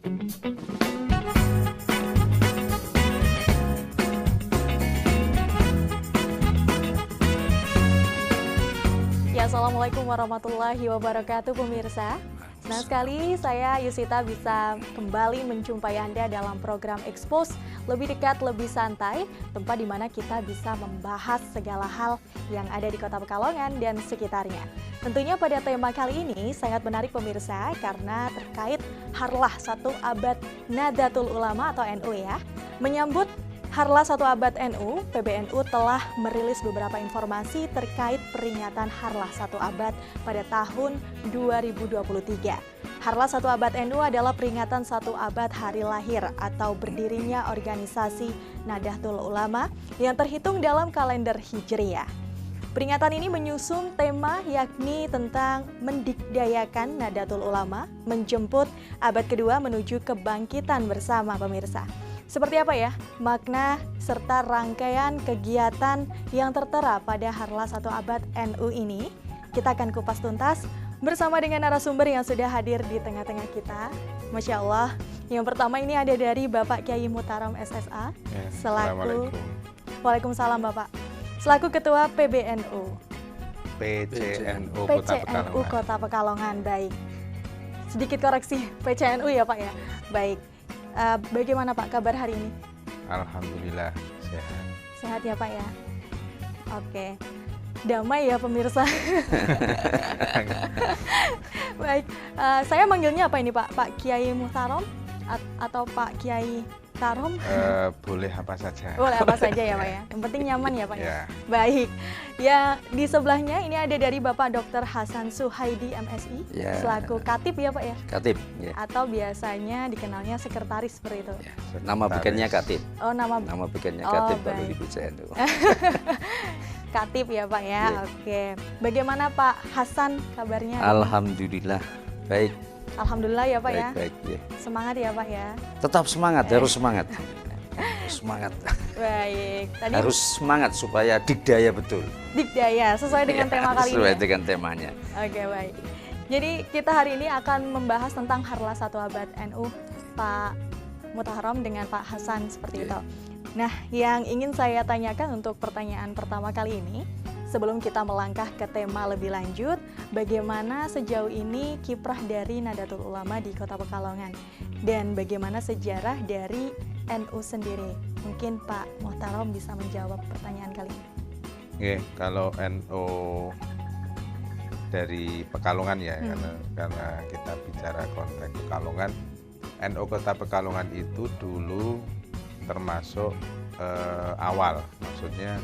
Ya, Assalamualaikum warahmatullahi wabarakatuh pemirsa. Senang sekali saya Yusita bisa kembali menjumpai Anda dalam program Expose, lebih dekat, lebih santai, tempat di mana kita bisa membahas segala hal yang ada di Kota Pekalongan dan sekitarnya. Tentunya pada tema kali ini sangat menarik pemirsa karena terkait Harlah 1 Abad Nahdlatul Ulama atau NU ya. Menyambut Harlah 1 Abad NU, PBNU telah merilis beberapa informasi terkait peringatan Harlah 1 Abad pada tahun 2023. Harlah 1 Abad NU adalah peringatan 1 abad hari lahir atau berdirinya organisasi Nahdlatul Ulama yang terhitung dalam kalender Hijriyah. Peringatan ini menyusun tema yakni tentang mendikdayakan Nahdlatul Ulama, menjemput abad kedua menuju kebangkitan bersama pemirsa. Seperti apa ya makna serta rangkaian kegiatan yang tertera pada Harlah 1 Abad NU ini? Kita akan kupas tuntas bersama dengan narasumber yang sudah hadir di tengah-tengah kita. Masya Allah, yang pertama ini ada dari Bapak Kiai Muhtarom SSA, selaku Waalaikumsalam Bapak, selaku Ketua PBNU. PCNU Kota Pekalongan, baik. Sedikit koreksi, PCNU ya Pak ya, baik. Bagaimana Pak kabar hari ini? Alhamdulillah sehat. Sehat ya Pak ya? Oke, damai ya pemirsa. Baik, saya manggilnya apa ini Pak? Pak Kiai Muhtarom atau Pak Kiai Tarom? Boleh apa saja. Boleh apa saja ya Pak ya? Yang penting nyaman ya Pak ya? Ya. Baik, ya di sebelahnya ini ada dari Bapak Dr. Hasan Suhaidi MSI, Ya. selaku Katib ya Pak ya? Katib, ya. Atau biasanya dikenalnya sekretaris seperti itu. Ya. Nama bikinnya Katib. Oh, nama Bikinnya Oh, Katib baik. baru di PCNU. Katib ya Pak ya, Ya. Oke. Bagaimana Pak Hasan kabarnya? Alhamdulillah, baik. Alhamdulillah ya Pak ya. Baik, ya. Semangat ya Pak ya. Tetap semangat, harus semangat. Harus semangat. Baik. Tadi Harus semangat supaya dikdaya betul. dikdaya sesuai dengan Ya, tema kali ini. sesuai ya? dengan temanya. Oke, baik. Jadi kita hari ini akan membahas tentang Harlah 1 Abad NU, Pak Muhtarom dengan Pak Hasan seperti Ya. itu. Nah, yang ingin saya tanyakan untuk pertanyaan pertama kali ini, sebelum kita melangkah ke tema lebih lanjut, bagaimana sejauh ini kiprah dari Nahdlatul Ulama di Kota Pekalongan dan bagaimana sejarah dari NU sendiri? Mungkin Pak Muhtarom bisa menjawab pertanyaan kali ini. Oke, kalau NU dari Pekalongan ya, karena kita bicara konteks Pekalongan, NU Kota Pekalongan itu dulu termasuk awal, maksudnya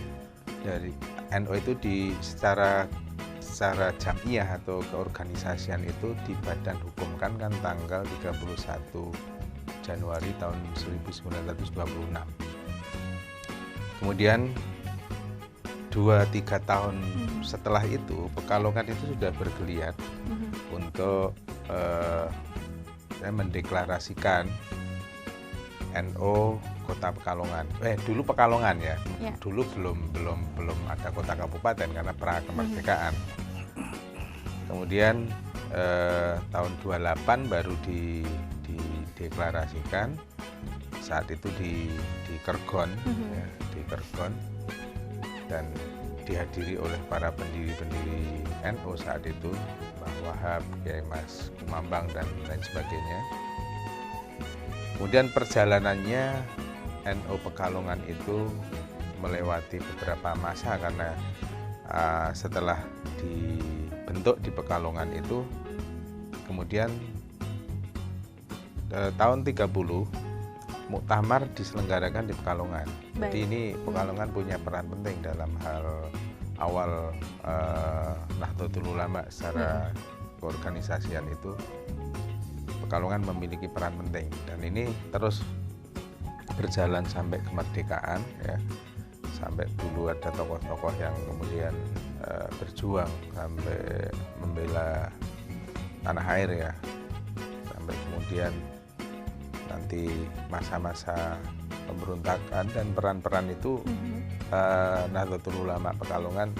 dari NU itu secara jamiah atau keorganisasian itu dibadan-hukumkan kan tanggal 31 Januari tahun 1926. Kemudian 2-3 tahun setelah itu Pekalongan itu sudah bergeliat untuk mendeklarasikan NU Kota Pekalongan. Dulu Pekalongan ya. Ya. Dulu belum ada kota kabupaten karena pra kemerdekaan. Kemudian tahun 28 baru dideklarasikan. Saat itu di Kergon, ya, di Kergon, dan dihadiri oleh para pendiri-pendiri NU saat itu, Mbah Wahab, Kiai Mas Kumambang dan lain sebagainya. Kemudian perjalanannya NU Pekalongan itu melewati beberapa masa karena setelah dibentuk di Pekalongan itu kemudian tahun 30 muktamar diselenggarakan di Pekalongan. Jadi ini Pekalongan punya peran penting dalam hal awal Nahdlatul Ulama secara keorganisasian itu. Pekalongan memiliki peran penting dan ini terus berjalan sampai kemerdekaan ya, sampai dulu ada tokoh-tokoh yang kemudian berjuang sampai membela tanah air ya, sampai kemudian nanti masa-masa pemberontakan dan peran-peran itu Nahdlatul Ulama Pekalongan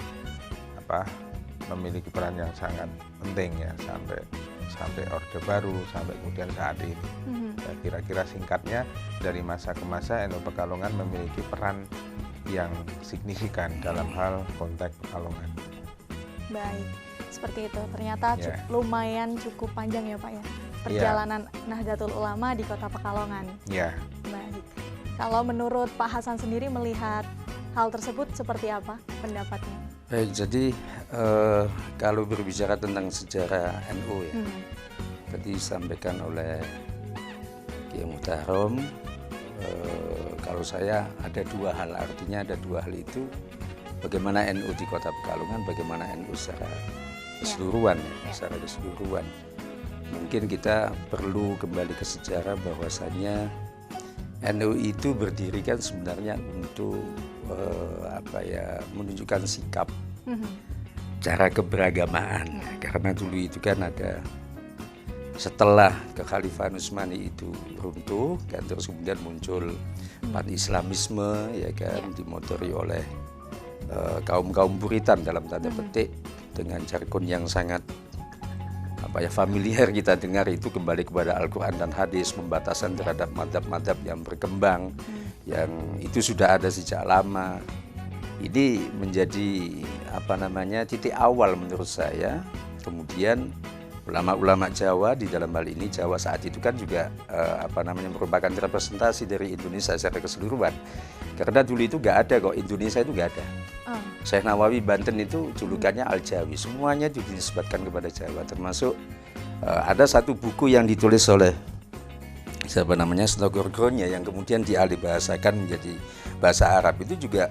memiliki peran yang sangat penting ya, sampai sampai Orde Baru, sampai kemudian saat ini. Ya, kira-kira singkatnya, dari masa ke masa NU Pekalongan memiliki peran yang signifikan dalam hal konteks Pekalongan. Baik, seperti itu. Ternyata Ya. lumayan cukup panjang ya Pak ya, perjalanan Nahdlatul Ulama di Kota Pekalongan. Ya, Baik, kalau menurut Pak Hasan sendiri melihat hal tersebut seperti apa pendapatnya? Baik, jadi kalau berbicara tentang sejarah NU ya, tadi disampaikan oleh Kiai Muhtarom, kalau saya ada dua hal, artinya ada dua hal itu, bagaimana NU di Kota Pekalongan, bagaimana NU secara keseluruhan, secara keseluruhan. Mungkin kita perlu kembali ke sejarah bahwasannya NU itu berdiri kan sebenarnya untuk menunjukkan sikap, cara keberagamaan. Karena dulu itu kan ada, setelah kekhalifahan Utsmani itu runtuh, kan terus kemudian muncul pan-islamisme, ya kan, dimotori oleh kaum Puritan dalam tanda petik, dengan jargon yang sangat familiar kita dengar, itu kembali kepada Al-Quran dan hadis, pembatasan terhadap madhab-madhab yang berkembang, yang itu sudah ada sejak lama. Ini menjadi titik awal menurut saya. Kemudian ulama-ulama Jawa di dalam hal ini, Jawa saat itu kan juga merupakan representasi dari Indonesia secara keseluruhan. Karena dulu itu nggak ada kok, Indonesia itu nggak ada. Syekh Nawawi Banten itu julukannya Al-Jawi, semuanya itu dinisbatkan kepada Jawa, termasuk ada satu buku yang ditulis oleh Snogorgronya yang kemudian dialih bahasakan menjadi bahasa Arab, itu juga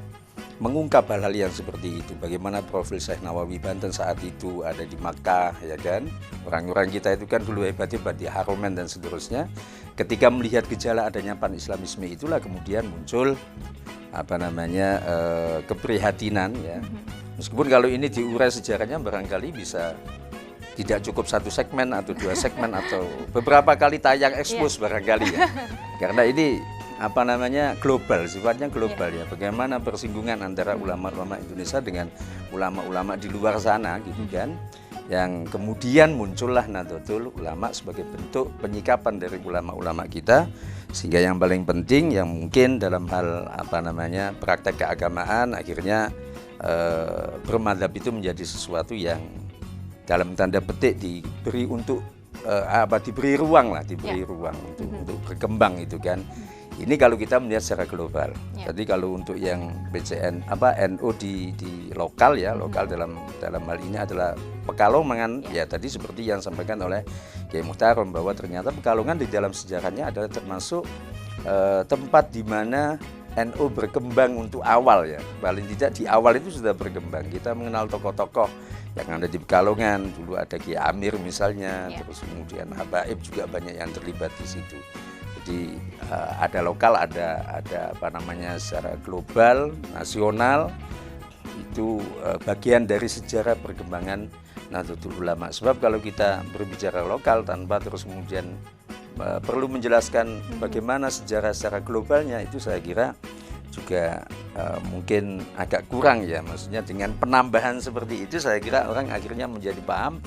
mengungkap hal-hal yang seperti itu. Bagaimana profil Syekh Nawawi Banten saat itu ada di Makkah, ya kan? Orang-orang kita itu kan dulu hebat-hebat di Haromen dan seterusnya. Ketika melihat gejala adanya pan-islamisme, itulah kemudian muncul keprihatinan, ya. Meskipun kalau ini diurai sejarahnya barangkali bisa tidak cukup satu segmen atau dua segmen atau beberapa kali tayang ekspos barangkali ya. Karena ini global, sifatnya global ya. Bagaimana persinggungan antara ulama-ulama Indonesia dengan ulama-ulama di luar sana gitu kan. Yang kemudian muncullah Nahdlatul Ulama sebagai bentuk penyikapan dari ulama-ulama kita, sehingga yang paling penting yang mungkin dalam hal praktek keagamaan akhirnya bermadhab itu menjadi sesuatu yang dalam tanda petik diberi untuk diberi ruang untuk berkembang itu kan. Ini kalau kita melihat secara global. Jadi kalau untuk yang NU di lokal ya, lokal dalam hal ini adalah Pekalongan, ya tadi seperti yang disampaikan oleh Kiai Muhtarom, bahwa ternyata Pekalongan di dalam sejarahnya adalah termasuk tempat di mana NU berkembang untuk awal ya. Paling tidak di awal itu sudah berkembang. Kita mengenal tokoh-tokoh yang ada di Pekalongan. Dulu ada Kiai Amir misalnya, terus kemudian Habaib juga banyak yang terlibat di situ. Jadi ada lokal, ada secara global, nasional, itu bagian dari sejarah perkembangan Nahdlatul Ulama. Sebab kalau kita berbicara lokal tanpa terus kemudian perlu menjelaskan bagaimana sejarah secara globalnya, itu saya kira juga mungkin agak kurang ya. Maksudnya dengan penambahan seperti itu saya kira orang akhirnya menjadi paham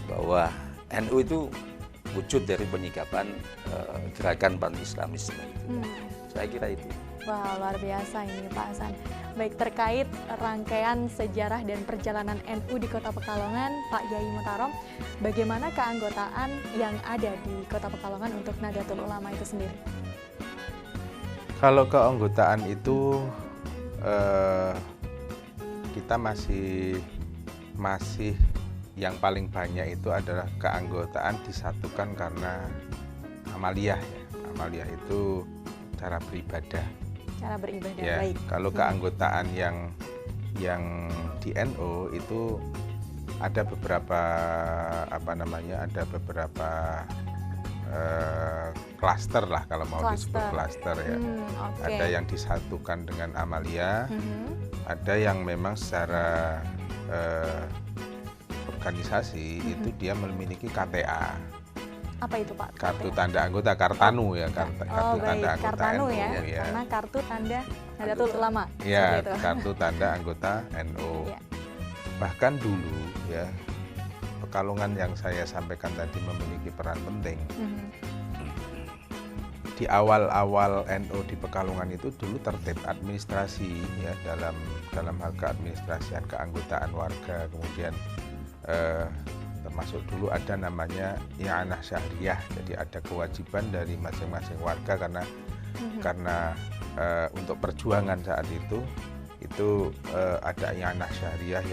bahwa NU itu wujud dari penyikapan gerakan pan-islamisme itu. Saya kira itu. Wah, luar biasa ini Pak Hasan. Baik, terkait rangkaian sejarah dan perjalanan NU di Kota Pekalongan, Pak Yai Muhtarom, bagaimana keanggotaan yang ada di Kota Pekalongan untuk Nahdlatul Ulama itu sendiri? Kalau keanggotaan itu kita masih yang paling banyak itu adalah keanggotaan disatukan karena amaliyah ya. Amaliyah itu cara beribadah. Cara beribadah, ya, baik. Kalau keanggotaan yang di NU itu ada beberapa klaster lah, kalau mau disebut klaster ya. Okay. Ada yang disatukan dengan amaliyah, ada yang memang secara organisasi itu dia memiliki KTA. Apa itu Pak? Kartu tanda anggota, Kartanu ya, kartu tanda anggota Kartanu NU ya, ya. karena kartu tanda Nahdlatul Ulama. Ya, kartu tanda anggota NU. Ya. Bahkan dulu ya, Pekalongan yang saya sampaikan tadi memiliki peran penting. Di awal-awal NU di Pekalongan itu dulu tertib administrasi ya, dalam hal keadministrasian, keanggotaan warga, kemudian termasuk dulu ada namanya i'anah syahriyah, jadi ada kewajiban dari masing-masing warga karena untuk perjuangan saat itu ada i'anah syariah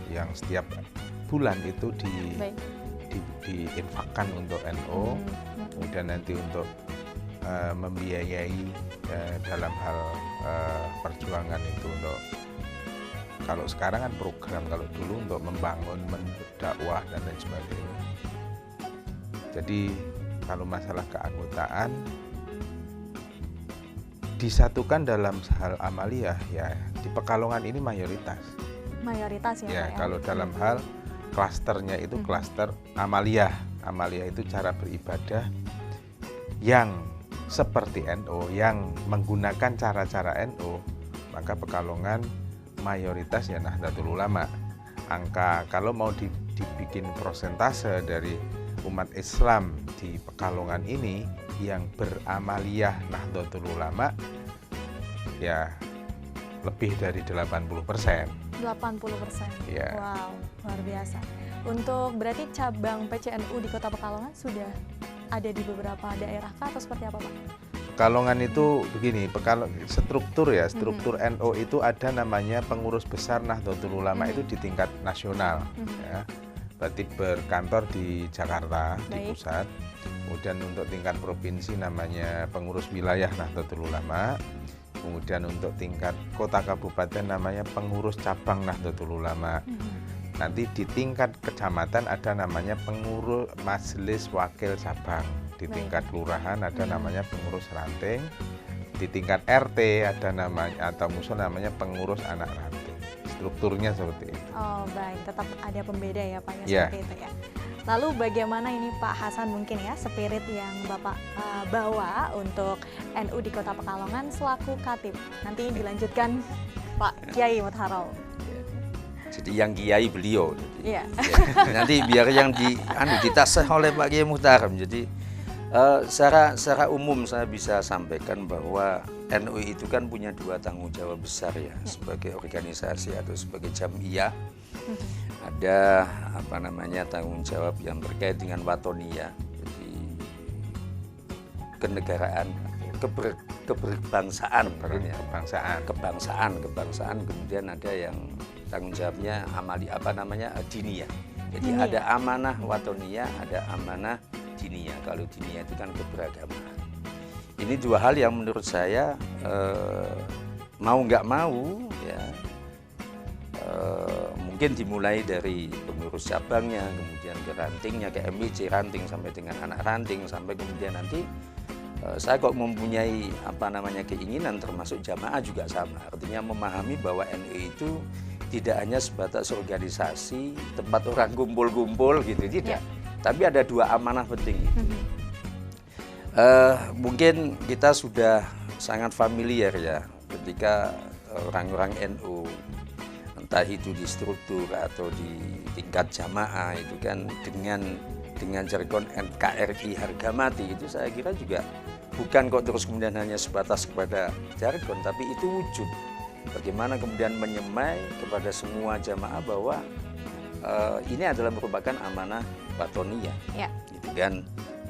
yang setiap bulan itu diinfakkan untuk NU, kemudian nanti untuk membiayai dalam hal perjuangan itu, untuk kalau sekarang kan program, kalau dulu untuk membangun, mendakwah dan lain sebagainya. Jadi kalau masalah keanggotaan disatukan dalam hal amaliyah ya, di Pekalongan ini mayoritas ya, Pak, kalau dalam hal klasternya itu klaster amaliyah itu cara beribadah yang seperti NU, yang menggunakan cara-cara NU, maka Pekalongan mayoritas ya Nahdlatul Ulama. Angka kalau mau dibikin prosentase dari umat Islam di Pekalongan ini yang beramaliyah Nahdlatul Ulama ya lebih dari 80%. 80%. Ya. Wow, luar biasa. Untuk berarti cabang PCNU di Kota Pekalongan sudah ada di beberapa daerah kah atau seperti apa, Pak? Pekalongan itu begini, struktur NU itu ada namanya pengurus besar Nahdlatul Ulama itu di tingkat nasional ya. Berarti berkantor di Jakarta, di pusat. Kemudian untuk tingkat provinsi namanya pengurus wilayah Nahdlatul Ulama. Kemudian untuk tingkat kota kabupaten namanya pengurus cabang Nahdlatul Ulama. Nanti di tingkat kecamatan ada namanya pengurus majelis wakil cabang. Di tingkat kelurahan ada namanya pengurus ranting. Di tingkat RT ada namanya atau musuh namanya pengurus anak ranting. Strukturnya seperti itu. Oh baik, tetap ada pembeda ya Pak ya, Yeah. seperti itu ya. Lalu bagaimana ini Pak Hasan mungkin ya spirit yang Bapak bawa untuk NU di Kota Pekalongan selaku Khatib? Nanti dilanjutkan Pak Kiai Mutharol. Jadi yang kiai beliau. Iya. Nanti biar yang ditasih oleh Pak Kiai Muhtaram. Jadi secara umum saya bisa sampaikan bahwa NU itu kan punya dua tanggung jawab besar ya, sebagai organisasi atau sebagai jamiah. Ada tanggung jawab yang terkait dengan watoniyah, jadi kenegaraan, keberbangsaan, kebangsaan. Kemudian ada yang tanggung jawabnya diniyah. Jadi ada amanah watoniyah, ada amanah diniyah. Kalau diniyah itu kan keberagamaan. Ini dua hal yang menurut saya mau nggak mau ya, mungkin dimulai dari pengurus cabangnya, kemudian ke rantingnya, ke MBC ranting sampai dengan anak ranting, sampai kemudian nanti saya kok mempunyai keinginan termasuk jamaah juga sama. Artinya memahami bahwa NU itu tidak hanya sebatas organisasi tempat orang kumpul-kumpul gitu, tidak. Tapi ada dua amanah penting itu. Mungkin kita sudah sangat familiar ya ketika orang-orang NU, entah itu di struktur atau di tingkat jamaah itu kan dengan jargon NKRI harga mati, itu saya kira juga bukan kok terus kemudian hanya sebatas kepada jargon, tapi itu wujud. Bagaimana kemudian menyemai kepada semua jamaah bahwa ini adalah merupakan amanah watoniyah. Gitu kan,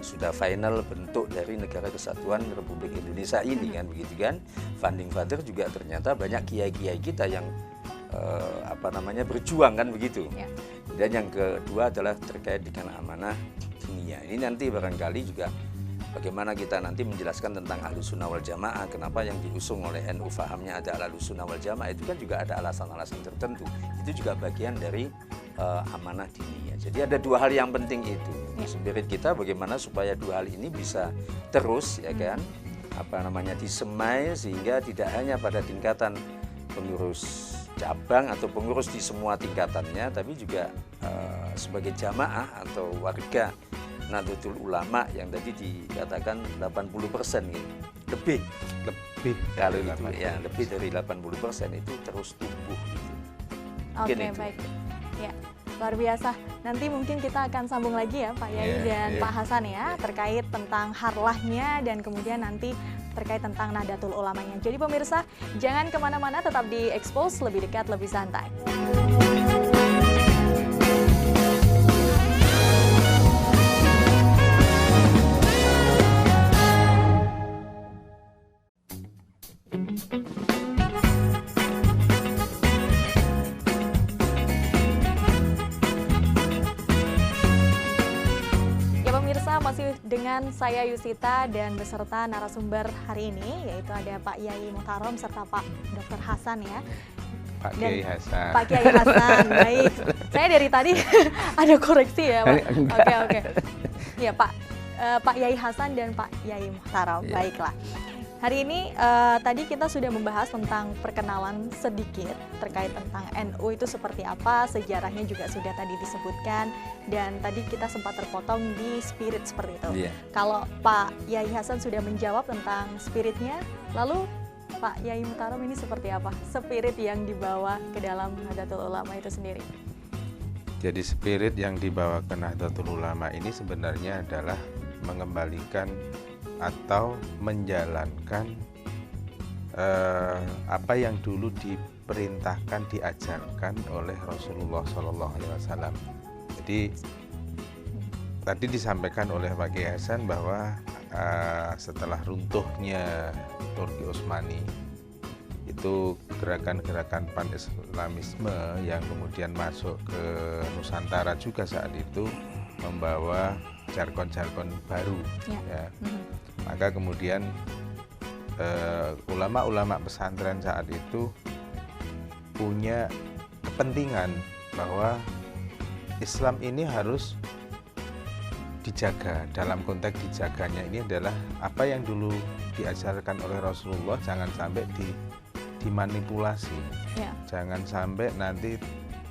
sudah final bentuk dari Negara Kesatuan Republik Indonesia ini kan, begitu kan. Founding Father juga ternyata banyak kiai-kiai kita yang berjuang kan begitu. Dan yang kedua adalah terkait dengan amanah dunia. Ini nanti barangkali juga bagaimana kita nanti menjelaskan tentang Ahlussunnah wal Jamaah, kenapa yang diusung oleh NU fahamnya ada Ahlussunnah wal Jamaah, itu kan juga ada alasan-alasan tertentu. Itu juga bagian dari amanah diniyah. Jadi ada dua hal yang penting itu. Spirit kita bagaimana supaya dua hal ini bisa terus ya kan, disemai sehingga tidak hanya pada tingkatan pengurus cabang atau pengurus di semua tingkatannya, tapi juga sebagai jamaah atau warga Nahdlatul Ulama yang tadi dikatakan 80% gitu. Lebih kalau itu ya, lebih dari 80% itu terus tumbuh gitu. Oke, baik. Ya. luar biasa. Nanti mungkin kita akan sambung lagi ya Pak Yai dan Pak Hasan ya, terkait tentang harlahnya dan kemudian nanti terkait tentang Nahdlatul Ulamanya. Jadi pemirsa, jangan kemana-mana, tetap di Expose, lebih dekat, lebih santai. Masih dengan saya Yusita dan beserta narasumber hari ini, yaitu ada Pak Yai Muhtarom serta Pak Dr. Hasan ya. Pak Kiai Hasan. Pak Kiai Hasan, baik. Saya dari tadi ada koreksi ya Pak. Oke. Ya Pak Yai Hasan dan Pak Yai Muhtarom, baiklah. Hari ini tadi kita sudah membahas tentang perkenalan sedikit terkait tentang NU itu seperti apa, sejarahnya juga sudah tadi disebutkan, dan tadi kita sempat terpotong di spirit seperti itu. Kalau Pak Yai Hasan sudah menjawab tentang spiritnya, lalu Pak Yai Muhtarom ini seperti apa spirit yang dibawa ke dalam Nahdlatul Ulama itu sendiri? Jadi spirit yang dibawa ke Nahdlatul Ulama ini sebenarnya adalah mengembalikan atau menjalankan apa yang dulu diperintahkan, diajarkan oleh Rasulullah SAW. Jadi tadi disampaikan oleh Pak Kiai Hasan bahwa setelah runtuhnya Turki Utsmani, itu gerakan-gerakan pan-islamisme yang kemudian masuk ke Nusantara juga saat itu membawa jargon-jargon baru. Ya. Maka kemudian ulama-ulama pesantren saat itu punya kepentingan bahwa Islam ini harus dijaga. Dalam konteks dijaganya ini adalah apa yang dulu diajarkan oleh Rasulullah jangan sampai dimanipulasi. Jangan sampai nanti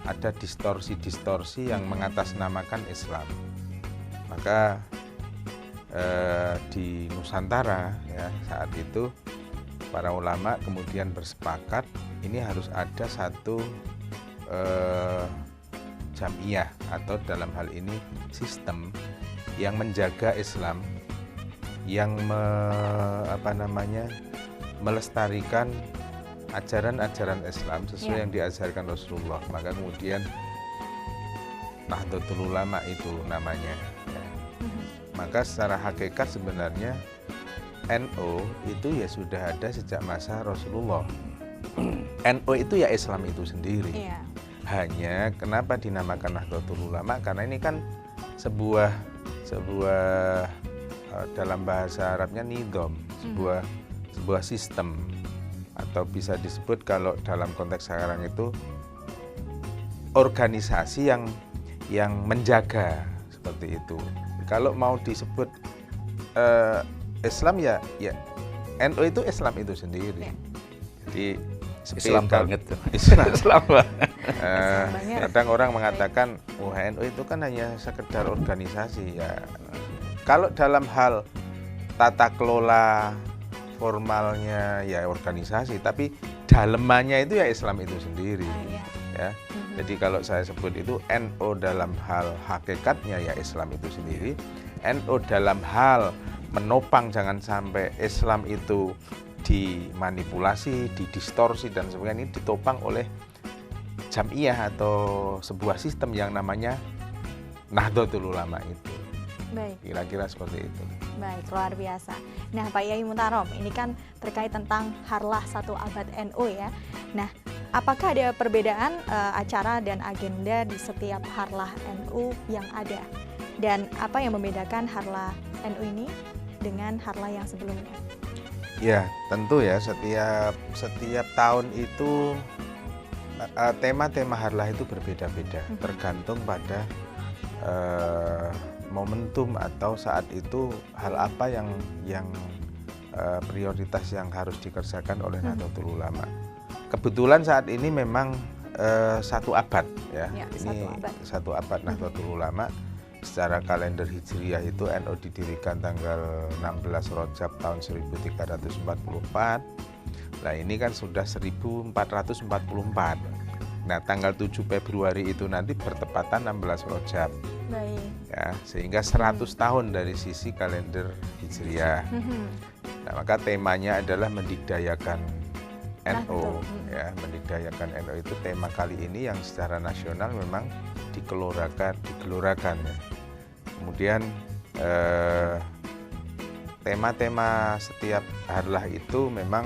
ada distorsi-distorsi yang mengatasnamakan Islam. Maka di Nusantara ya, saat itu para ulama kemudian bersepakat ini harus ada satu jamiah atau dalam hal ini sistem yang menjaga Islam, yang melestarikan ajaran-ajaran Islam sesuai yang diajarkan Rasulullah. Maka kemudian Nahdlatul Ulama itu namanya. Ya. Maka secara hakikat sebenarnya NU itu ya sudah ada sejak masa Rasulullah. NU itu ya Islam itu sendiri. Hanya kenapa dinamakan Nahdlatul Ulama? Karena ini kan sebuah dalam bahasa Arabnya nidham, sebuah sistem, atau bisa disebut kalau dalam konteks sekarang itu organisasi yang menjaga, seperti itu. Kalau mau disebut Islam ya NU itu Islam itu sendiri. Jadi Islam banget. Islam banget. Kadang orang mengatakan NU itu kan hanya sekedar organisasi ya. Kalau dalam hal tata kelola formalnya ya organisasi, tapi dalemannya itu ya Islam itu sendiri. Ya. Jadi kalau saya sebut itu NU dalam hal hakikatnya ya Islam itu sendiri. NU dalam hal menopang jangan sampai Islam itu dimanipulasi, didistorsi dan sebagainya, ini ditopang oleh jamiah atau sebuah sistem yang namanya Nahdlatul Ulama itu. Baik. Kira-kira seperti itu. Baik, luar biasa. Nah, Pak Yai Muhtarom, ini kan terkait tentang harlah 1 abad NU ya. Nah, apakah ada perbedaan acara dan agenda di setiap harlah NU yang ada? Dan apa yang membedakan harlah NU ini dengan harlah yang sebelumnya? Ya, tentu ya, setiap tahun itu tema-tema harlah itu berbeda-beda, tergantung pada momentum atau saat itu hal apa yang prioritas yang harus dikerjakan oleh Nahdlatul Ulama. Kebetulan saat ini memang 1 abad ya, ini 1 abad Nahdlatul Ulama. Secara kalender Hijriah itu NU didirikan tanggal 16 Rajab tahun 1344. Nah ini kan sudah 1444. Nah, tanggal 7 Februari itu nanti bertepatan 16 Rajab. Baik. Ya, sehingga 100 tahun dari sisi kalender Hijriah. Nah, maka temanya adalah mendikdayakan NU. Ya, mendikdayakan NU itu tema kali ini yang secara nasional memang digelorakan ya. Kemudian tema-tema setiap harlah itu memang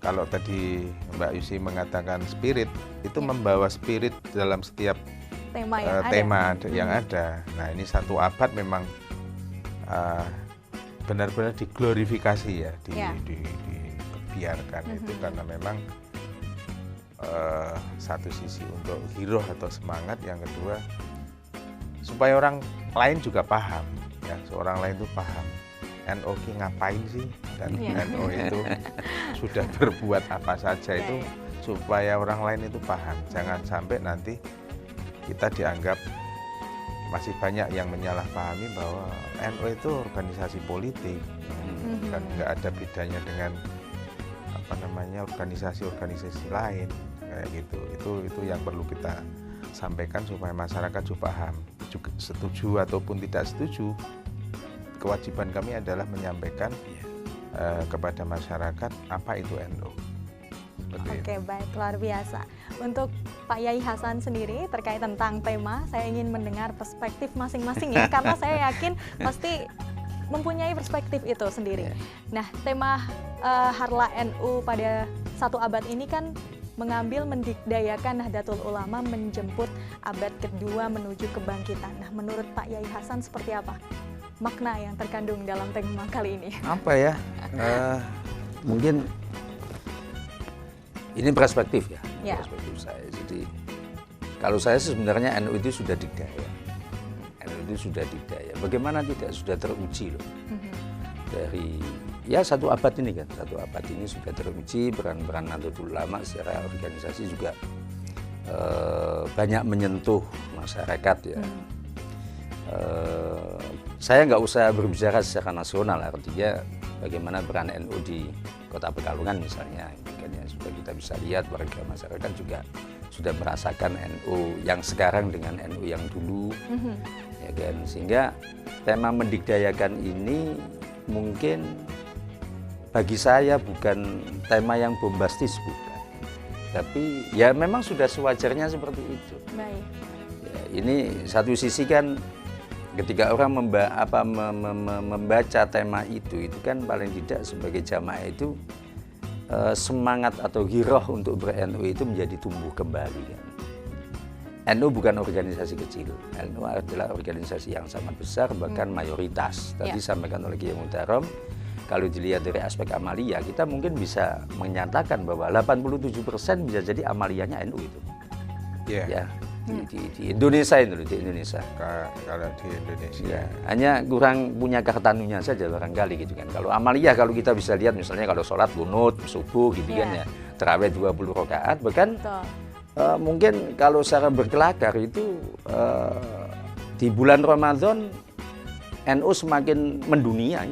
kalau tadi Mbak Yusi mengatakan spirit, itu membawa spirit dalam setiap tema yang ada. Nah, ini 1 abad memang benar-benar diglorifikasi ya, dibiarkan itu karena memang satu sisi untuk giroh atau semangat, yang kedua supaya orang lain juga paham ya, seorang lain itu paham NU ngapain sih, dan NU itu sudah berbuat apa saja itu supaya orang lain itu paham. Jangan sampai nanti kita dianggap masih banyak yang menyalahpahami bahwa NU itu organisasi politik dan nggak ada bedanya dengan organisasi-organisasi lain kayak gitu. Itu yang perlu kita sampaikan supaya masyarakat juga paham, juga setuju ataupun tidak setuju. Kewajiban kami adalah menyampaikan kepada masyarakat apa itu NU. Oke, baik, luar biasa. Untuk Pak Yai Hasan sendiri terkait tentang tema, saya ingin mendengar perspektif masing-masing ya, karena saya yakin pasti mempunyai perspektif itu sendiri. Nah, tema Harlah NU pada 1 abad ini kan mengambil mendikdayakan Nahdlatul Ulama menjemput abad kedua menuju kebangkitan. Nah, menurut Pak Yai Hasan seperti apa makna yang terkandung dalam tema kali ini? Apa ya? Mungkin ini perspektif ya, perspektif saya. Jadi kalau saya sebenarnya NU itu sudah dikdaya. NU itu sudah dikdaya. Bagaimana tidak, sudah teruji loh. Dari ya 1 abad ini kan, 1 abad ini sudah teruji, peran-peran Nahdlatul Ulama secara organisasi juga banyak menyentuh masyarakat ya. Saya nggak usah berbicara secara nasional, artinya bagaimana peran NU di Kota Pekalongan misalnya, kan ya, sudah kita bisa lihat warga masyarakat juga sudah merasakan NU yang sekarang dengan NU yang dulu, ya kan, sehingga tema mendikdayakan ini mungkin bagi saya bukan tema yang bombastis, bukan, tapi ya memang sudah sewajarnya seperti itu. Baik. Ya, ini satu sisi kan ketika orang membaca tema itu kan paling tidak sebagai jamaah itu semangat atau giroh untuk ber-NU itu menjadi tumbuh kembali kan. NU bukan organisasi kecil, NU adalah organisasi yang sangat besar, bahkan mayoritas. Tadi sampaikan oleh Kiai Muhtarom, kalau dilihat dari aspek amalia, kita mungkin bisa menyatakan bahwa 87% bisa jadi amaliyahnya NU itu. Ya. Di Indonesia itu, di Indonesia. Kalau di Indonesia. Ya, hanya kurang punya kartanunya saja barangkali gitu kan. Kalau amaliyah, kalau kita bisa lihat misalnya kalau sholat kunut subuh gitu kan ya, terawih 20 rakaat, bahkan mungkin kalau secara berkelakar itu di bulan Ramadan NU semakin mendunia.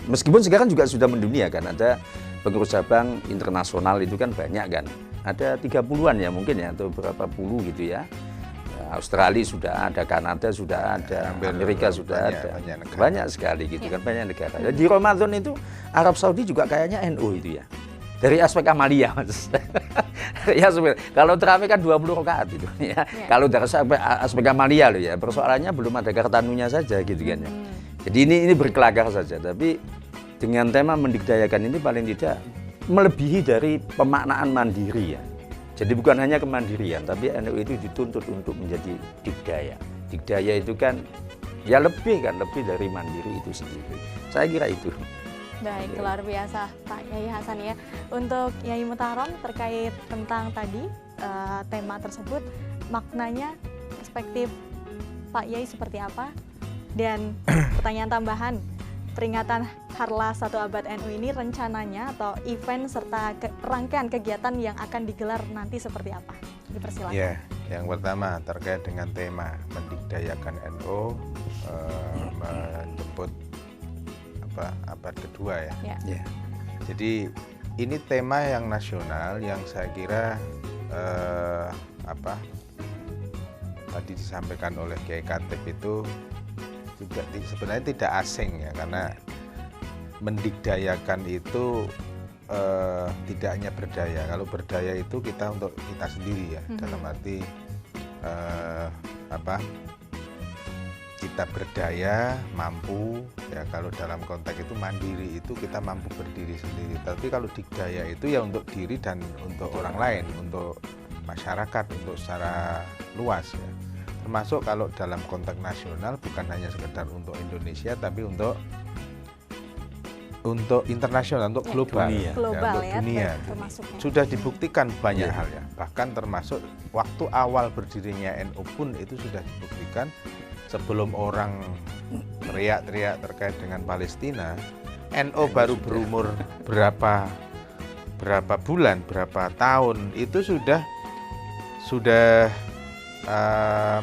Meskipun sekarang juga sudah mendunia kan, ada pengurus cabang internasional itu kan banyak kan. Ada 30-an ya mungkin ya, atau berapa puluh gitu ya. Australia sudah ada, Kanada sudah ada, Amerika sudah ada, banyak sekali gitu kan, banyak negara. Di Ramadan itu Arab Saudi juga kayaknya NU itu ya, dari aspek amaliyah mas. Ya kalau terawih kan 20 rakaat itu ya. Kalau dari aspek amaliyah loh ya, persoalannya belum ada kartanunya saja gitu kan ya. Jadi ini berkelakar saja, tapi dengan tema mendikdayakan ini paling tidak melebihi dari pemaknaan mandiri ya. Jadi bukan hanya kemandirian, tapi NU itu dituntut untuk menjadi dikdaya. Dikdaya itu kan ya lebih dari mandiri itu sendiri. Saya kira itu. Baik, luar biasa Pak Yai Hasan ya. Untuk Yai Muhtarom terkait tentang tadi tema tersebut, maknanya, perspektif Pak Yai seperti apa? Dan pertanyaan tambahan, peringatan Harlah 1 abad NU ini rencananya atau event serta rangkaian kegiatan yang akan digelar nanti seperti apa? Dipersilakan. Ya, yang pertama terkait dengan tema mendikdayakan NU menjemput abad kedua ya. Ya. Jadi ini tema yang nasional yang saya kira apa tadi disampaikan oleh Kiai Khatib itu juga sebenarnya tidak asing ya, karena mendikdayakan itu tidak hanya berdaya. Kalau berdaya itu kita untuk kita sendiri ya, dalam arti apa kita berdaya, mampu ya. Kalau dalam konteks itu mandiri itu kita mampu berdiri sendiri. Tapi kalau dikdaya itu ya untuk diri dan untuk orang lain, untuk masyarakat, untuk secara luas ya. Termasuk kalau dalam konteks nasional bukan hanya sekedar untuk Indonesia, tapi untuk internasional, untuk global, dunia. Untuk dunia. Sudah dibuktikan banyak hal ya. Bahkan termasuk waktu awal berdirinya NU pun itu sudah dibuktikan. Sebelum orang teriak-teriak terkait dengan Palestina, NU baru berumur berapa bulan, berapa tahun itu sudah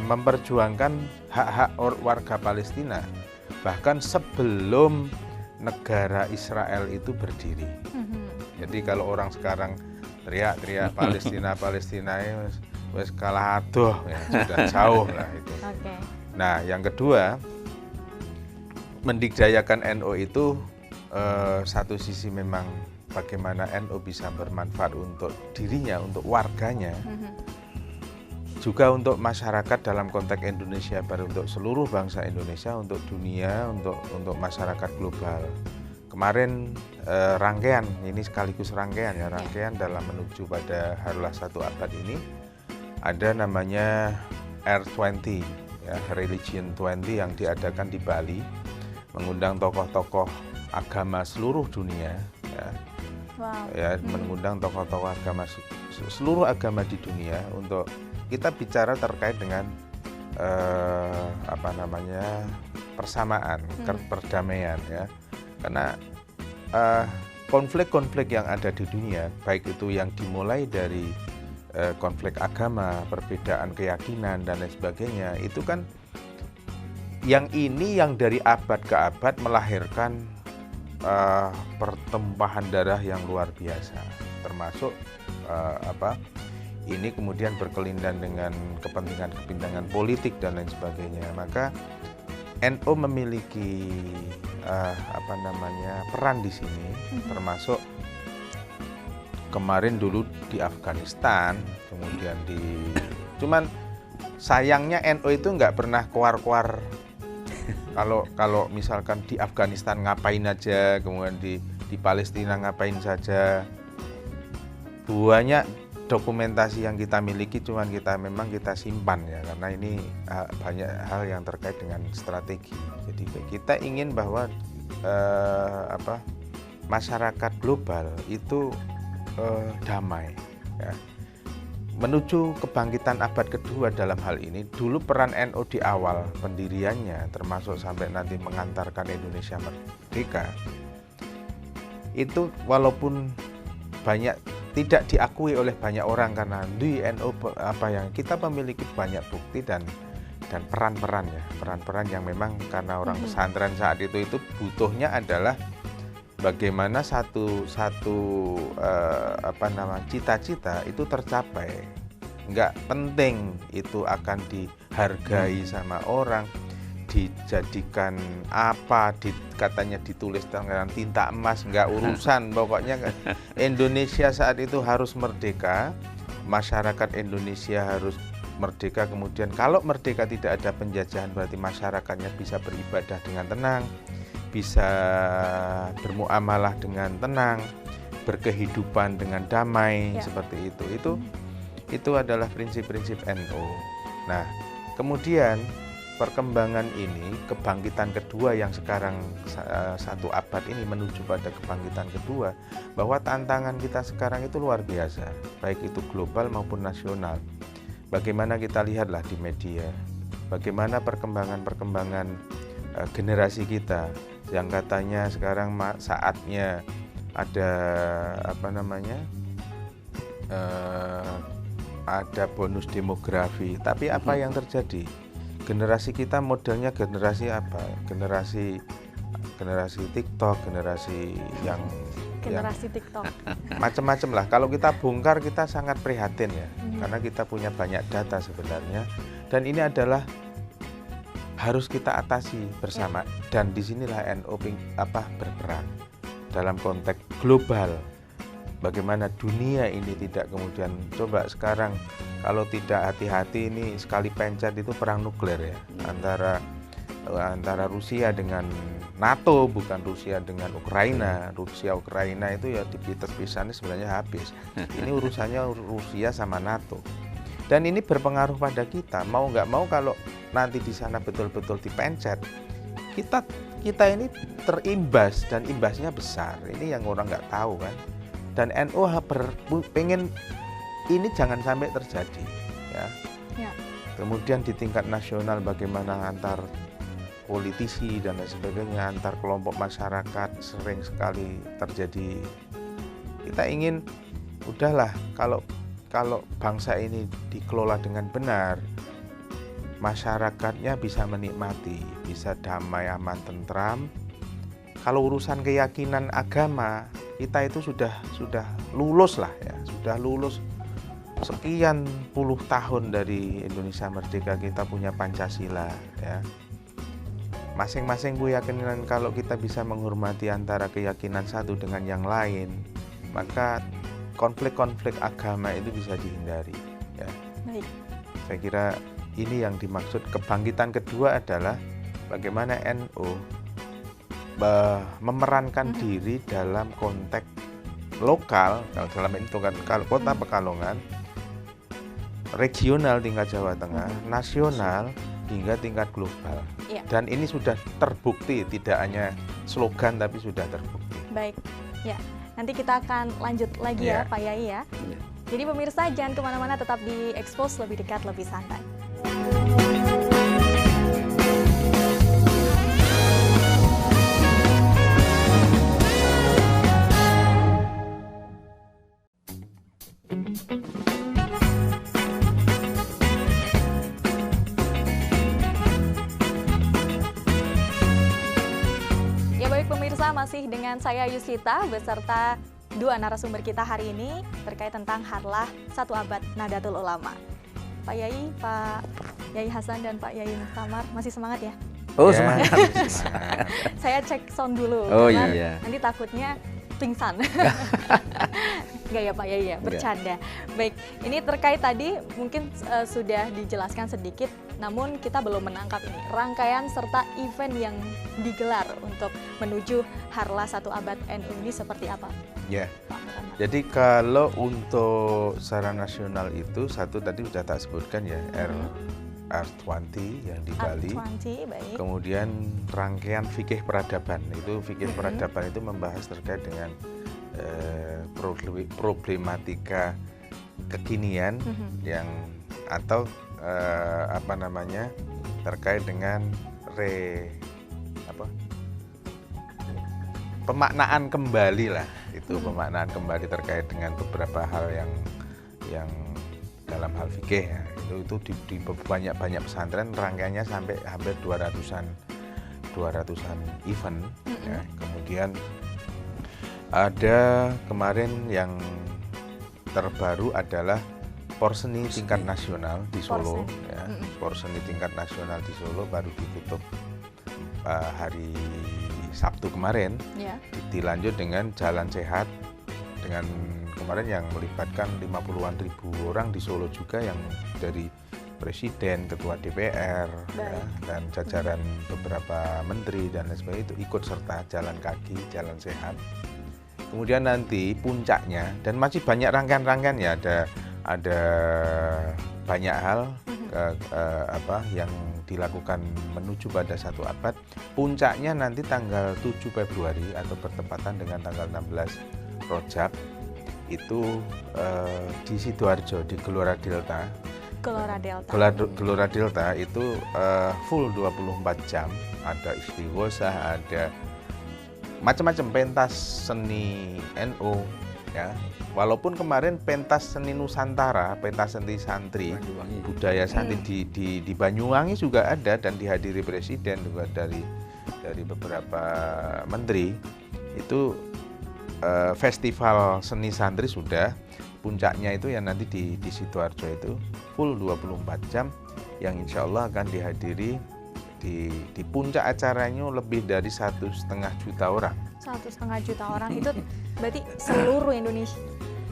memperjuangkan hak-hak warga Palestina, bahkan sebelum negara Israel itu berdiri. Jadi kalau orang sekarang teriak-teriak Palestina wes kalah adoh ya, sudah jauh lah itu. Nah, yang kedua, mendikdayakan NU itu satu sisi memang bagaimana NU bisa bermanfaat untuk dirinya, untuk warganya, juga untuk masyarakat dalam konteks Indonesia, baru untuk seluruh bangsa Indonesia, untuk dunia, untuk masyarakat global. Kemarin rangkaian, ini sekaligus rangkaian ya, rangkaian dalam menuju pada Harlah 1 Abad ini, ada namanya R20, ya, Religion 20 yang diadakan di Bali, mengundang tokoh-tokoh agama seluruh dunia, ya, ya mengundang tokoh-tokoh agama seluruh agama di dunia untuk kita bicara terkait dengan apa namanya persamaan, perdamaian ya, karena konflik-konflik yang ada di dunia, baik itu yang dimulai dari konflik agama, perbedaan keyakinan dan lain sebagainya, itu kan yang dari abad ke abad melahirkan pertumpahan darah yang luar biasa, termasuk ini kemudian berkelindan dengan kepentingan politik dan lain sebagainya. Maka NU memiliki peran di sini, termasuk kemarin dulu di Afghanistan, kemudian cuman sayangnya NU itu nggak pernah keluar kalau misalkan di Afghanistan ngapain aja, kemudian di Palestina ngapain saja. Banyak dokumentasi yang kita miliki, cuman kita simpan ya, karena ini banyak hal yang terkait dengan strategi. Jadi kita ingin bahwa masyarakat global itu damai ya. Menuju kebangkitan abad kedua dalam hal ini, dulu peran NU di awal pendiriannya termasuk sampai nanti mengantarkan Indonesia merdeka, itu walaupun banyak tidak diakui oleh banyak orang, karena di NU yang kita memiliki banyak bukti dan peran-peran ya, peran-peran yang memang karena orang pesantren saat itu butuhnya adalah bagaimana satu cita-cita itu tercapai. Nggak penting itu akan dihargai sama orang, dijadikan apa, katanya ditulis dengan tinta emas, nggak urusan. Pokoknya Indonesia saat itu harus merdeka, masyarakat Indonesia harus merdeka. Kemudian kalau merdeka tidak ada penjajahan, berarti masyarakatnya bisa beribadah dengan tenang, bisa bermuamalah dengan tenang, berkehidupan dengan damai, seperti itu. Itu adalah prinsip-prinsip NU. Nah, kemudian perkembangan ini, kebangkitan kedua yang sekarang 1 abad ini menuju pada kebangkitan kedua, bahwa tantangan kita sekarang itu luar biasa, baik itu global maupun nasional. Bagaimana kita lihatlah di media, bagaimana perkembangan generasi kita yang katanya sekarang saatnya ada ada bonus demografi, tapi apa yang terjadi? Generasi kita modelnya generasi apa? Generasi TikTok, generasi yang Generasi TikTok. Macam-macam lah. Kalau kita bongkar kita sangat prihatin ya, karena kita punya banyak data sebenarnya. Dan ini adalah harus kita atasi bersama. Dan disinilah NU berperan dalam konteks global. Bagaimana dunia ini tidak kemudian, coba sekarang kalau tidak hati-hati ini sekali pencet itu perang nuklir ya, antara Rusia dengan NATO, bukan Rusia dengan Ukraina. Rusia Ukraina itu ya dipites-pisannya sebenarnya habis. Ini urusannya Rusia sama NATO. Dan ini berpengaruh pada kita, mau nggak mau kalau nanti di sana betul-betul dipencet, kita ini terimbas dan imbasnya besar. Ini yang orang nggak tahu kan. Dan NU pengen ini jangan sampai terjadi ya. Kemudian di tingkat nasional bagaimana antar politisi dan lain sebagainya, antar kelompok masyarakat sering sekali terjadi. Kita ingin udahlah kalau bangsa ini dikelola dengan benar, masyarakatnya bisa menikmati, bisa damai, aman, tentram. Kalau urusan keyakinan agama, kita itu sudah lulus lah ya, sudah lulus sekian puluh tahun dari Indonesia merdeka, kita punya Pancasila ya. Masing-masing keyakinan, kalau kita bisa menghormati antara keyakinan satu dengan yang lain, maka konflik-konflik agama itu bisa dihindari ya. Baik. Saya kira ini yang dimaksud. Kebangkitan kedua adalah bagaimana NU memerankan diri dalam konteks lokal, kalau dalam itu kan kalau Kota Pekalongan, regional tingkat Jawa Tengah, nasional hingga tingkat global. Dan ini sudah terbukti, tidak hanya slogan tapi sudah terbukti. Baik, ya. Nanti kita akan lanjut lagi ya Pak Yai ya. Jadi pemirsa jangan kemana-mana, tetap di Expose, lebih dekat, lebih santai. Ya baik pemirsa, masih dengan saya Yusita beserta dua narasumber kita hari ini terkait tentang Harlah 1 Abad Nahdlatul Ulama. Pak Yai, Pak Yai Hasan dan Pak Yai Muhtamar masih semangat ya? Oh, Ya, semangat. Saya cek sound dulu, Oh, karena iya. nanti takutnya pingsan. Enggak ya Pak Yai ya, bercanda. Baik, ini terkait tadi mungkin sudah dijelaskan sedikit, namun kita belum menangkap ini rangkaian serta event yang digelar untuk menuju Harlah 1 Abad NU ini seperti apa? Ya. Pak Muhammad? Jadi kalau untuk secara nasional itu satu tadi sudah tak sebutkan ya, R20 yang di Bali. R20, baik. Kemudian rangkaian fikih peradaban. Itu fikih peradaban itu membahas terkait dengan problematika kekinian yang atau terkait dengan pemaknaan kembali lah, itu pemaknaan kembali terkait dengan beberapa hal yang dalam hal fikih ya. Itu di banyak pesantren rangkaiannya sampai hampir 200-an event ya. Kemudian ada kemarin yang terbaru adalah Porseni tingkat nasional di Solo ya. Porseni tingkat nasional di Solo baru ditutup hari Sabtu kemarin. Dilanjut dengan Jalan Sehat dengan kemarin yang melibatkan 50-an ribu orang di Solo juga, yang dari Presiden, Ketua DPR ya, dan jajaran beberapa menteri dan lain sebagainya itu ikut serta jalan kaki, jalan sehat. Kemudian nanti puncaknya, dan masih banyak rangkaian-rangkaian ya, ada banyak hal yang dilakukan menuju pada 1 abad. Puncaknya nanti tanggal 7 Februari atau bertepatan dengan tanggal 16 Rojab itu di Sidoarjo, di Gelora Delta. Gelora Delta itu full 24 jam, ada istighosah, ada macam-macam pentas seni NU ya. Walaupun kemarin pentas seni Nusantara, pentas seni santri, budaya santri di Banyuwangi juga ada dan dihadiri Presiden juga dari beberapa menteri. Itu festival seni santri sudah, puncaknya itu yang nanti di Sidoarjo itu full 24 jam yang insya Allah akan dihadiri di puncak acaranya lebih dari 1,5 juta orang. 1,5 juta orang itu berarti seluruh Indonesia.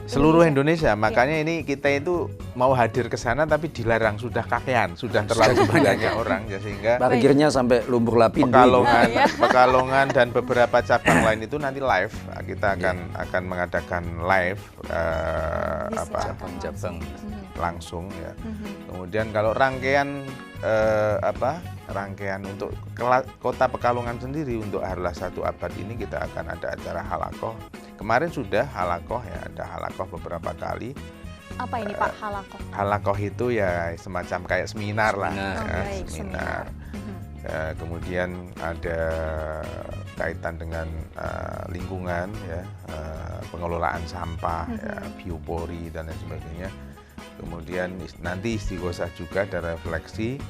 Seluruh Indonesia, makanya ini kita itu mau hadir ke sana tapi dilarang, sudah kakean, sudah terlalu banyak orang ya, sehingga parkirnya sampai Lumpur Lapindo. Pekalongan dan beberapa cabang lain itu nanti live, kita akan mengadakan live cabang langsung ya. Kemudian kalau rangkaian rangkaian untuk Kota Pekalongan sendiri untuk Harlah 1 Abad ini kita akan ada acara halakoh. Kemarin sudah halakoh ya, ada halakoh beberapa kali. Apa ini Pak halakoh? Halakoh itu ya semacam kayak seminar lah, seminar. Kemudian ada kaitan dengan lingkungan ya, pengelolaan sampah, ya, biopori dan lain sebagainya. Kemudian nanti istighosah juga ada refleksi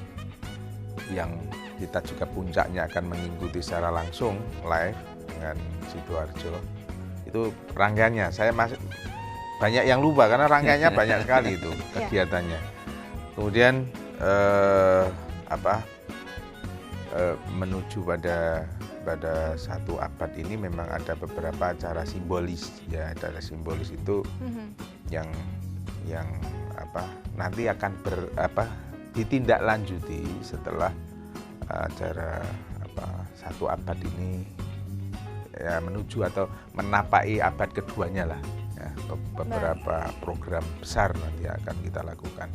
yang kita juga puncaknya akan mengikuti secara langsung live dengan Sidoarjo. Itu rangkaiannya, saya masih banyak yang lupa karena rangkaiannya banyak sekali itu kegiatannya. Kemudian menuju pada 1 abad ini memang ada beberapa acara simbolis ya, acara simbolis itu yang nanti akan ditindaklanjuti setelah acara 1 abad ini ya, menuju atau menapaki abad keduanya lah ya, beberapa program besar nanti akan kita lakukan.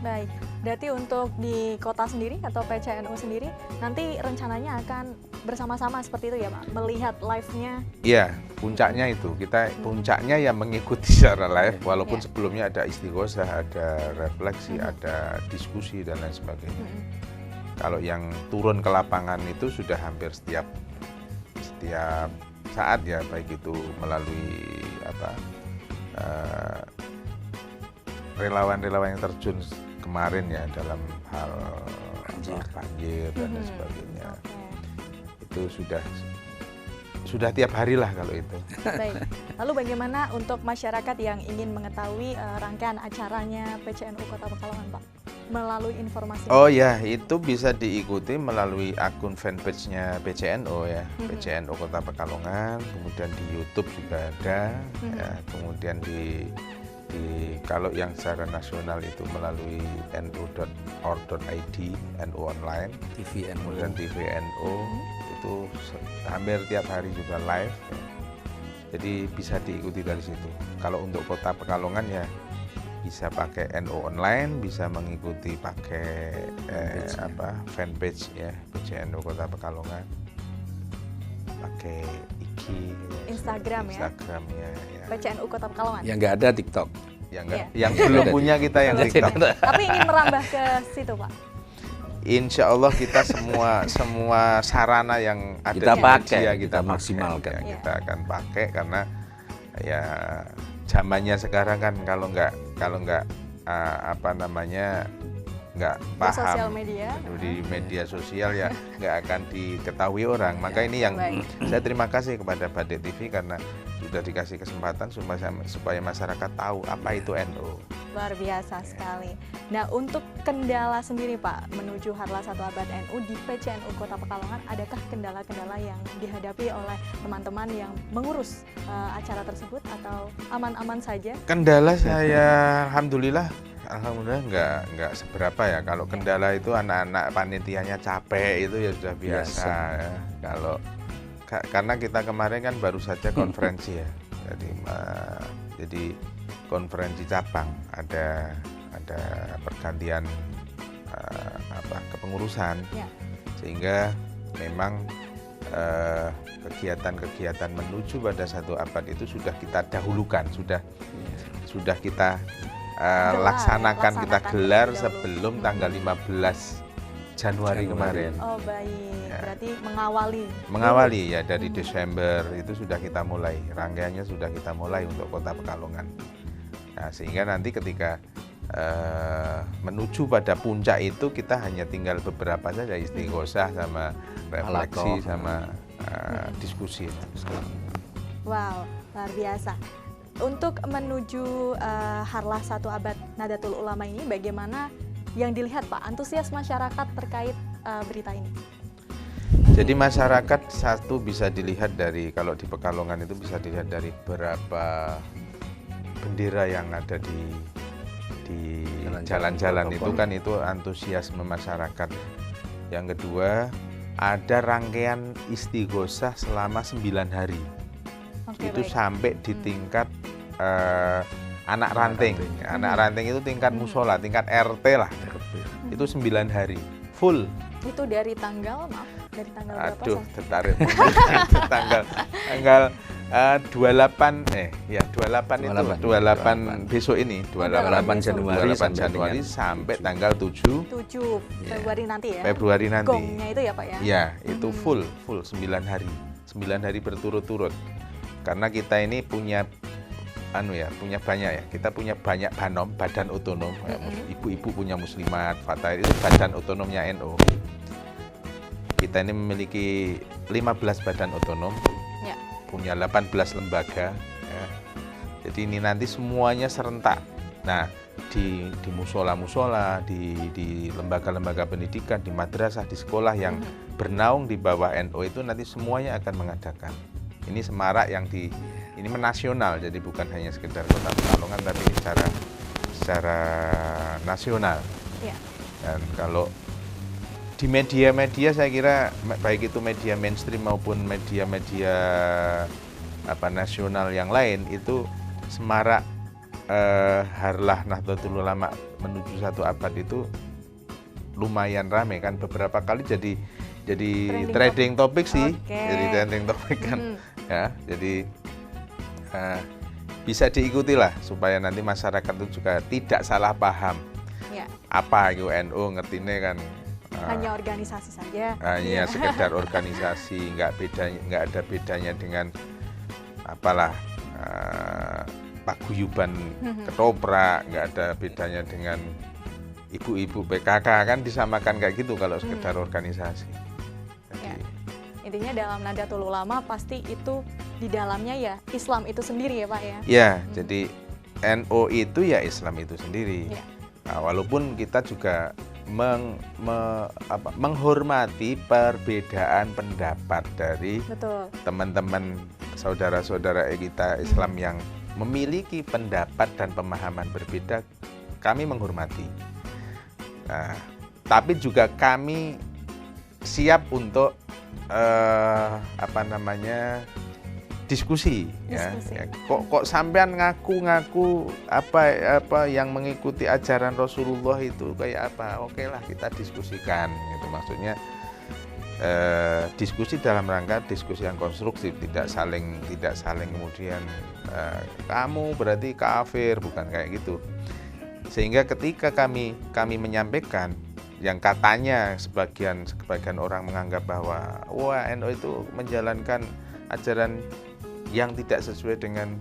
Baik, berarti untuk di kota sendiri atau PCNU sendiri nanti rencananya akan bersama-sama seperti itu ya Pak, melihat live-nya? Iya, puncaknya itu, kita puncaknya ya mengikuti secara live, walaupun sebelumnya ada istighosah, ada refleksi, ada diskusi dan lain sebagainya. Kalau yang turun ke lapangan itu sudah hampir setiap saat ya, baik itu melalui relawan-relawan yang terjun kemarin ya dalam hal banjir dan lain sebagainya. Itu sudah tiap hari lah kalau itu. Baik. Lalu bagaimana untuk masyarakat yang ingin mengetahui rangkaian acaranya PCNU Kota Pekalongan Pak? Melalui informasi. Oh ya, itu bisa diikuti melalui akun fanpage-nya PCNU ya, PCNU Kota Pekalongan. Kemudian di YouTube juga ada, ya. Kemudian di kalau yang secara nasional itu melalui nu.org.id, NU online, TV NU, kemudian TV NU itu hampir tiap hari juga live. Ya. Jadi bisa diikuti dari situ. Kalau untuk Kota Pekalongan ya bisa pakai NU online, bisa mengikuti pakai fanpage ya PCNU Kota Pekalongan, pakai IG, Instagram ya. PCNU Kota Pekalongan. Yang nggak ada TikTok. Yang belum punya kita yang TikTok. Tapi ingin merambah ke situ Pak. Insya Allah kita semua sarana yang ada kita di pakai, media kita maksimalkan. Ya, kita akan pakai karena ya zamannya sekarang kan kalau nggak nggak paham sosial media. Di media sosial ya nggak akan diketahui orang. Maka ini yang saya terima kasih kepada Badik TV karena sudah dikasih kesempatan supaya masyarakat tahu apa itu NU. Luar biasa sekali. Nah, untuk kendala sendiri Pak menuju Harlah 1 Abad NU di PCNU Kota Pekalongan, adakah kendala-kendala yang dihadapi oleh teman-teman yang mengurus acara tersebut atau aman-aman saja? Kendala saya alhamdulillah nggak seberapa ya. Kalau kendala itu anak-anak panitianya capek itu ya sudah biasa. Ya. Karena kita kemarin kan baru saja konferensi ya. Jadi konferensi cabang ada pergantian kepengurusan sehingga memang kegiatan-kegiatan menuju pada 1 abad itu sudah kita dahulukan, sudah kita laksanakan, kita gelar sebelum tanggal 15 Januari kemarin. Oh baik, ya. Berarti mengawali ya dari Desember itu sudah kita mulai, rangkaiannya sudah kita mulai untuk Kota Pekalongan. Nah, sehingga nanti ketika menuju pada puncak itu kita hanya tinggal beberapa saja, istighosah sama refleksi sama diskusi. Wow, luar biasa. Untuk menuju Harlah 1 Abad Nahdlatul Ulama ini, bagaimana yang dilihat Pak antusias masyarakat terkait berita ini? Jadi masyarakat satu bisa dilihat dari, kalau di Pekalongan itu bisa dilihat dari berapa bendera yang ada di jalan-jalan itu kan, itu antusiasme masyarakat. Yang kedua, ada rangkaian istighosah selama 9 hari. Oke, Itu baik. sampai di tingkat anak ranting. Anak ranting itu tingkat musola, tingkat RT lah. Itu 9 hari full. Itu dari tanggal, maaf, dari tanggal berapa? Aduh, Sas? tertarik. tanggal 28 itu 28 besok ini, 28 Januari sampai tanggal 7 Februari nanti ya. Februari nanti. Gongnya itu ya Pak ya. Ya, itu full 9 hari. 9 hari berturut-turut. Karena kita ini punya punya banyak ya. Kita punya banyak badan otonom. Ibu-ibu punya Muslimat, Fatah itu badan otonomnya NU. Kita ini memiliki 15 badan otonom. Ya. Punya 18 lembaga. Ya. Jadi ini nanti semuanya serentak. Nah, di musola-musola, di lembaga-lembaga pendidikan, di madrasah, di sekolah yang bernaung di bawah NU itu nanti semuanya akan mengadakan. Ini semarak yang ini menasional, jadi bukan hanya sekedar Kota Pekalongan, tapi secara nasional. Ya. Dan kalau di media-media saya kira baik itu media mainstream maupun media-media nasional yang lain itu semarak Harlah Nahdlatul Ulama menuju 1 abad itu lumayan rame kan, beberapa kali jadi trending topik sih. Okay. Jadi trending topik kan. Ya, jadi bisa diikuti lah supaya nanti masyarakat itu juga tidak salah paham. Ya. Apa itu NU, ngertine kan Hanya organisasi saja. hanya sekedar organisasi, nggak ada bedanya dengan paguyuban ketoprak, nggak ada bedanya dengan ibu-ibu PKK, kan disamakan kayak gitu kalau sekedar organisasi. Jadi, Ya. Intinya dalam Nahdlatul Ulama pasti itu di dalamnya ya Islam itu sendiri ya Pak ya. ya, jadi NU itu ya Islam itu sendiri. Ya. Nah, walaupun kita juga menghormati perbedaan pendapat dari Betul. teman-teman saudara-saudara kita Islam yang memiliki pendapat dan pemahaman berbeda, kami menghormati. Nah, tapi juga kami siap untuk diskusi. Ya. Kok sampean ngaku apa yang mengikuti ajaran Rasulullah itu kayak apa? Oke lah, kita diskusikan. Itu maksudnya diskusi dalam rangka diskusi yang konstruktif, tidak saling kemudian kamu berarti kafir, bukan kayak gitu. Sehingga ketika kami menyampaikan yang katanya sebagian orang menganggap bahwa wah NU itu menjalankan ajaran yang tidak sesuai dengan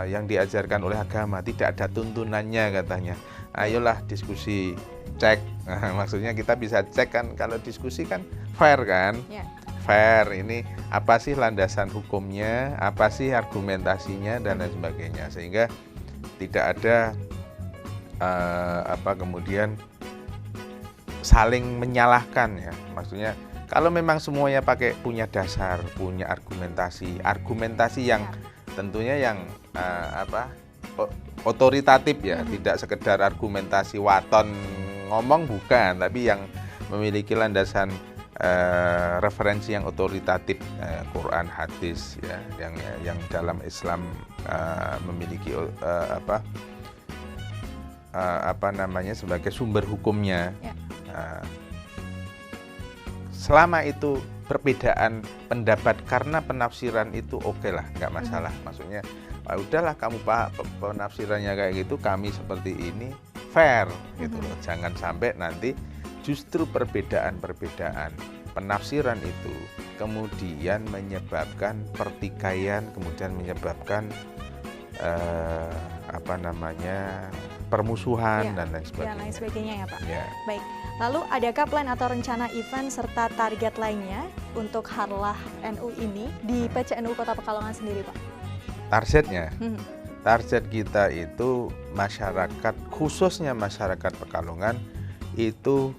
yang diajarkan oleh agama, tidak ada tuntunannya katanya. Ayolah diskusi, cek. Nah, maksudnya kita bisa cek kan, kalau diskusi kan fair kan? Ya. Fair, ini apa sih landasan hukumnya, apa sih argumentasinya dan lain sebagainya, sehingga tidak ada kemudian saling menyalahkan ya. Maksudnya kalau memang semuanya punya dasar, punya argumentasi yang tentunya yang otoritatif ya, tidak sekedar argumentasi waton ngomong, bukan, tapi yang memiliki landasan referensi yang otoritatif, Quran, hadis ya, yang dalam Islam memiliki sebagai sumber hukumnya. Ya. Selama itu perbedaan pendapat karena penafsiran itu oke lah, nggak masalah. Maksudnya udahlah kamu penafsirannya kayak gitu, kami seperti ini, fair gitu loh. Jangan sampai nanti justru perbedaan penafsiran itu kemudian menyebabkan pertikaian, kemudian menyebabkan permusuhan dan lain sebagainya. Dan lain sebagainya ya Pak. Ya. Baik, lalu adakah plan atau rencana event serta target lainnya untuk Harlah NU ini di PCNU Kota Pekalongan sendiri, Pak? Targetnya, target kita itu masyarakat, khususnya masyarakat Pekalongan itu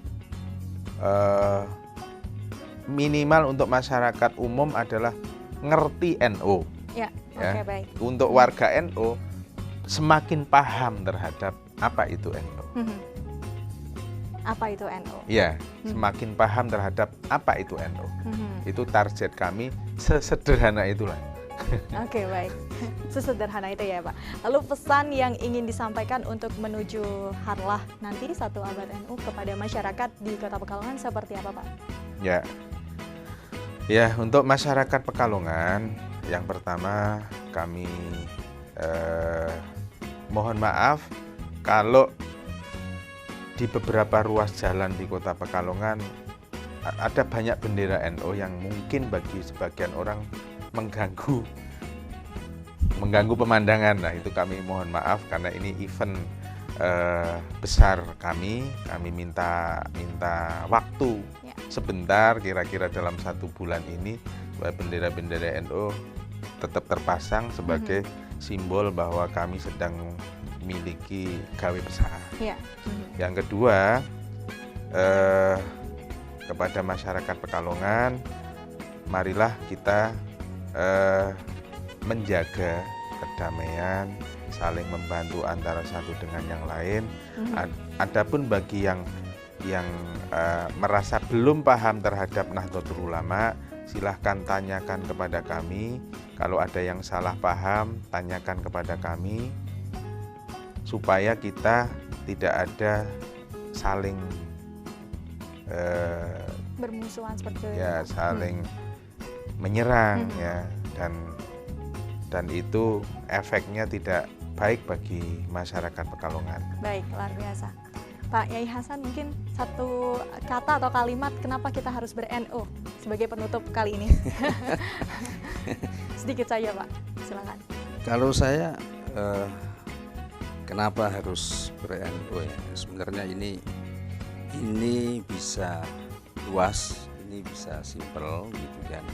minimal untuk masyarakat umum adalah ngerti NU. Ya, oke, baik. Untuk warga NU semakin paham terhadap apa itu NU. Apa itu NU? Ya, semakin paham terhadap apa itu NU. Itu target kami, sesederhana itulah. Oke, baik. Sesederhana itu ya, Pak. Lalu pesan yang ingin disampaikan untuk menuju Harlah nanti 1 Abad NU kepada masyarakat di Kota Pekalongan seperti apa, Pak? Ya, untuk masyarakat Pekalongan, yang pertama kami mohon maaf kalau di beberapa ruas jalan di Kota Pekalongan ada banyak bendera NU yang mungkin bagi sebagian orang mengganggu pemandangan. Nah, itu kami mohon maaf karena ini event besar kami minta waktu sebentar, kira-kira dalam 1 bulan ini supaya bendera-bendera NU tetap terpasang sebagai simbol bahwa kami sedang memiliki gawe besar. Yang kedua, kepada masyarakat Pekalongan, marilah kita menjaga kedamaian, saling membantu antara satu dengan yang lain. Adapun bagi yang merasa belum paham terhadap Nahdlatul Ulama, silahkan tanyakan kepada kami. Kalau ada yang salah paham, tanyakan kepada kami supaya kita tidak ada saling bermusuhan seperti itu. Ya, saling menyerang ya, dan itu efeknya tidak baik bagi masyarakat Pekalongan. Baik, luar biasa. Pak Yai Hasan, mungkin 1 kata atau kalimat kenapa kita harus ber-NU sebagai penutup kali ini. Sedikit saja, Pak. Silakan. Kalau saya kenapa harus ber-NU ya? Sebenarnya ini bisa luas, ini bisa simpel gitu kan.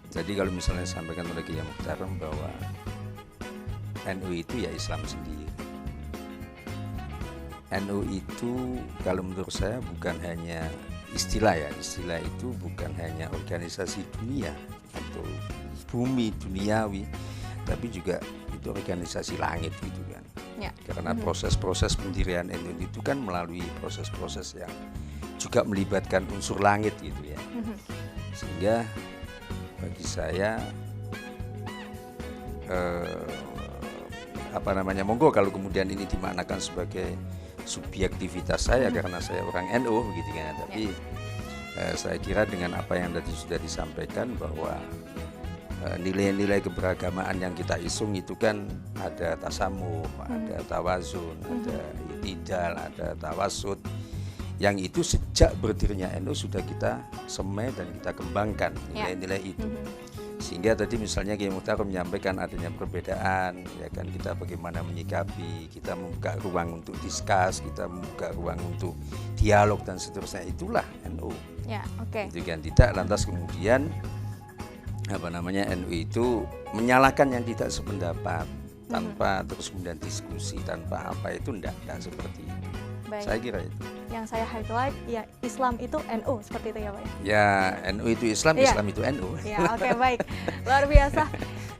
Jadi kalau misalnya sampaikan oleh Kiai Muhtaram bahwa NU itu ya Islam sendiri. NU itu kalau menurut saya bukan hanya istilah ya, istilah itu bukan hanya organisasi dunia atau bumi duniawi, tapi juga itu organisasi langit gitu kan. Karena proses-proses pendirian NU itu kan melalui proses-proses yang juga melibatkan unsur langit gitu ya. Sehingga bagi saya monggo kalau kemudian ini dimaknakan sebagai subjektivitas saya karena saya orang NU begitu kan. Tapi saya kira dengan apa yang tadi sudah disampaikan bahwa nilai-nilai keberagamaan yang kita isung itu kan ada tasamuh, ada tawazun, ada itidal, ada tawasud, yang itu sejak berdirinya NU sudah kita semai dan kita kembangkan nilai-nilai itu. Sehingga tadi misalnya Kiai Muhtaram menyampaikan adanya perbedaan, ya kan, kita bagaimana menyikapi, kita membuka ruang untuk diskus, kita membuka ruang untuk dialog dan seterusnya, itulah NU. Itu kan tidak lantas kemudian NU itu menyalahkan yang tidak sependapat tanpa terus kemudian diskusi, tanpa apa itu enggak seperti itu. Baik. Saya kira itu. Yang saya highlight ya Islam itu NU seperti itu ya, Pak. Ya, NU itu Islam, Islam itu NU. Ya, oke, baik. Luar biasa.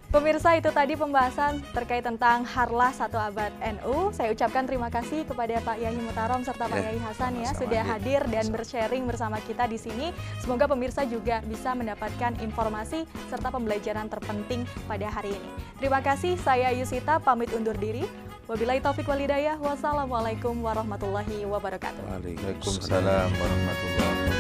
Pemirsa, itu tadi pembahasan terkait tentang Harlah 1 Abad NU. Saya ucapkan terima kasih kepada Pak Yai Muhtaram serta Pak Yai Hasan ya sudah hadir dan bersharing bersama kita di sini. Semoga pemirsa juga bisa mendapatkan informasi serta pembelajaran terpenting pada hari ini. Terima kasih, saya Yusita pamit undur diri. Wabillahi taufiq walhidayah. Wassalamualaikum warahmatullahi wabarakatuh. Waalaikumsalam warahmatullahi wabarakatuh.